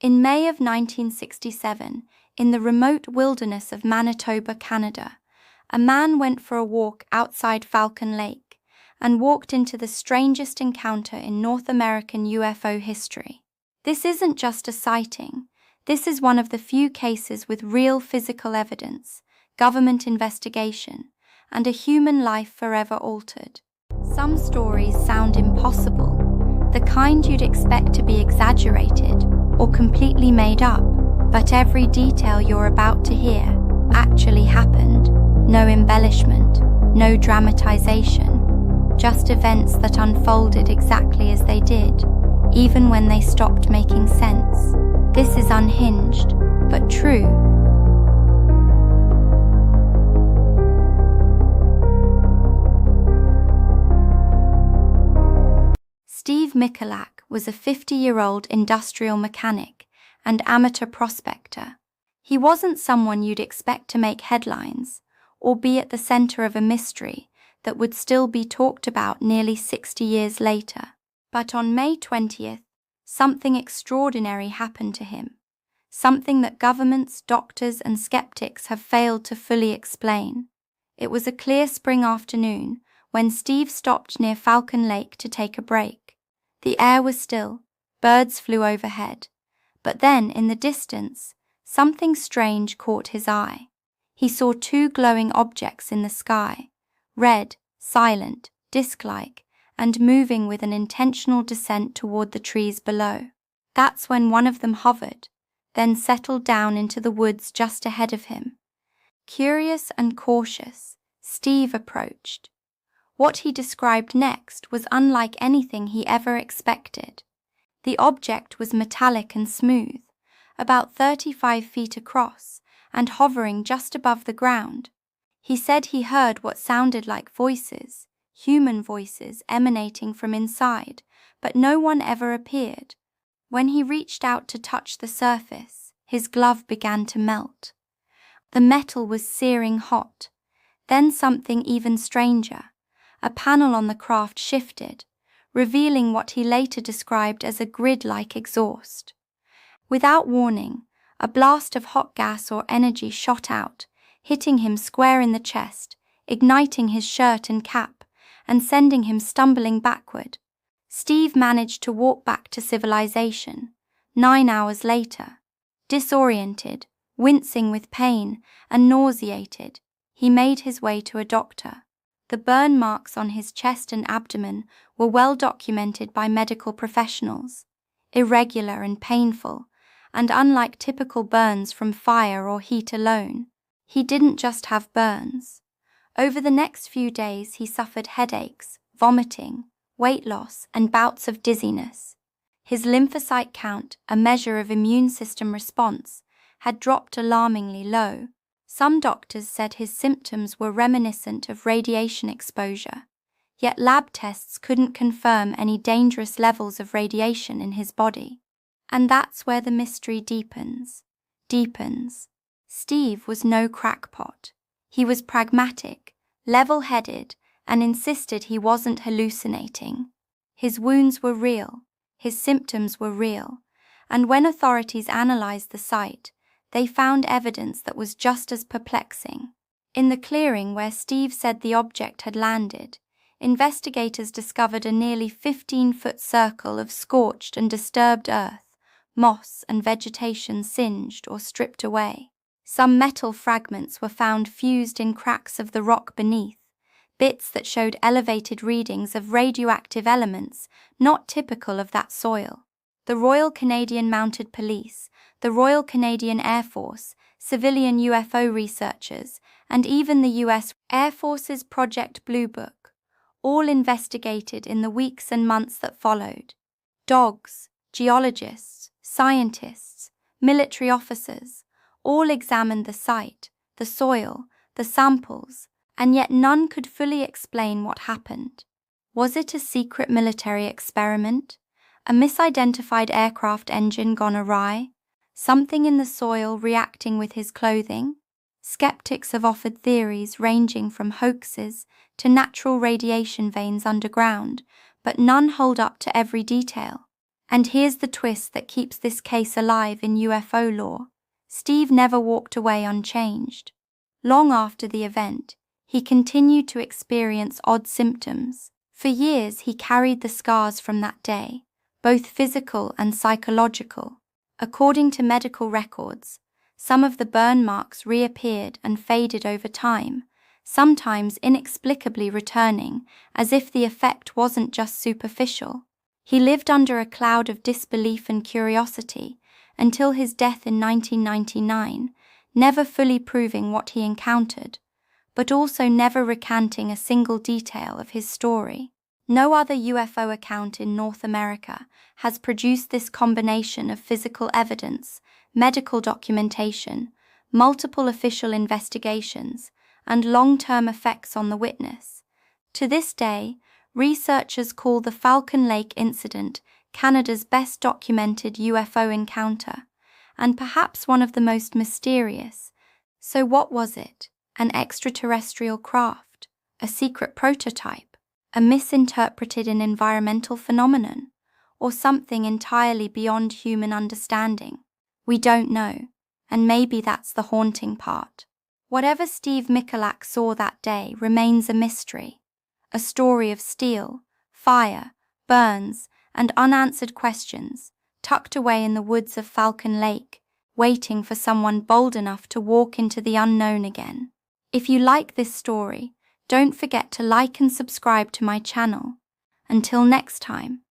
In May of 1967, in the remote wilderness of Manitoba, Canada, a man went for a walk outside Falcon Lake and walked into the strangest encounter in North American UFO history. This isn't just a sighting. This is one of the few cases with real physical evidence, government investigation, and a human life forever altered. Some stories sound impossible, the kind you'd expect to be exaggerated or completely made up, but every detail you're about to hear actually happened. No embellishment, no dramatization, just events that unfolded exactly as they did, even when they stopped making sense. This is unhinged, but true. Steve Michalak was a 50-year-old industrial mechanic and amateur prospector. He wasn't someone you'd expect to make headlines or be at the center of a mystery that would still be talked about nearly 60 years later. But on May 20th, something extraordinary happened to him, something that governments, doctors, and skeptics have failed to fully explain. It was a clear spring afternoon when Steve stopped near Falcon Lake to take a break. The air was still, birds flew overhead, but then, in the distance, something strange caught his eye. He saw two glowing objects in the sky, red, silent, disc-like, and moving with an intentional descent toward the trees below. That's when one of them hovered, then settled down into the woods just ahead of him. Curious and cautious, Steve approached. What he described next was unlike anything he ever expected. The object was metallic and smooth, about 35 feet across, and hovering just above the ground. He said he heard what sounded like voices, human voices emanating from inside, but no one ever appeared. When he reached out to touch the surface, his glove began to melt. The metal was searing hot. Then something even stranger. A panel on the craft shifted, revealing what he later described as a grid-like exhaust. Without warning, a blast of hot gas or energy shot out, hitting him square in the chest, igniting his shirt and cap, and sending him stumbling backward. Steve managed to walk back to civilization, 9 hours later. Disoriented, wincing with pain, and nauseated, he made his way to a doctor. The burn marks on his chest and abdomen were well documented by medical professionals, irregular and painful, and unlike typical burns from fire or heat alone, he didn't just have burns. Over the next few days he suffered headaches, vomiting, weight loss, and bouts of dizziness. His lymphocyte count, a measure of immune system response, had dropped alarmingly low. Some doctors said his symptoms were reminiscent of radiation exposure, yet lab tests couldn't confirm any dangerous levels of radiation in his body. And that's where the mystery deepens. Steve was no crackpot. He was pragmatic, level-headed, and insisted he wasn't hallucinating. His wounds were real, his symptoms were real, and when authorities analyzed the site, they found evidence that was just as perplexing. In the clearing where Steve said the object had landed, investigators discovered a nearly 15-foot circle of scorched and disturbed earth, moss and vegetation singed or stripped away. Some metal fragments were found fused in cracks of the rock beneath, bits that showed elevated readings of radioactive elements not typical of that soil. The Royal Canadian Mounted Police, the Royal Canadian Air Force, civilian UFO researchers, and even the U.S. Air Force's Project Blue Book, all investigated in the weeks and months that followed. Dogs, geologists, scientists, military officers, all examined the site, the soil, the samples, and yet none could fully explain what happened. Was it a secret military experiment? A misidentified aircraft engine gone awry? Something in the soil reacting with his clothing? Skeptics have offered theories ranging from hoaxes to natural radiation veins underground, but none hold up to every detail. And here's the twist that keeps this case alive in UFO lore. Steve never walked away unchanged. Long after the event, he continued to experience odd symptoms. For years, he carried the scars from that day, both physical and psychological. According to medical records, some of the burn marks reappeared and faded over time, sometimes inexplicably returning, as if the effect wasn't just superficial. He lived under a cloud of disbelief and curiosity until his death in 1999, never fully proving what he encountered, but also never recanting a single detail of his story. No other UFO account in North America has produced this combination of physical evidence, medical documentation, multiple official investigations, and long-term effects on the witness. To this day, researchers call the Falcon Lake incident Canada's best documented UFO encounter, and perhaps one of the most mysterious. So what was it? An extraterrestrial craft? A secret prototype? A misinterpreted and environmental phenomenon? Or something entirely beyond human understanding? We don't know, and maybe that's the haunting part. Whatever Steve Michalak saw that day remains a mystery, a story of steel, fire, burns, and unanswered questions, tucked away in the woods of Falcon Lake, waiting for someone bold enough to walk into the unknown again. If you like this story, don't forget to like and subscribe to my channel. Until next time.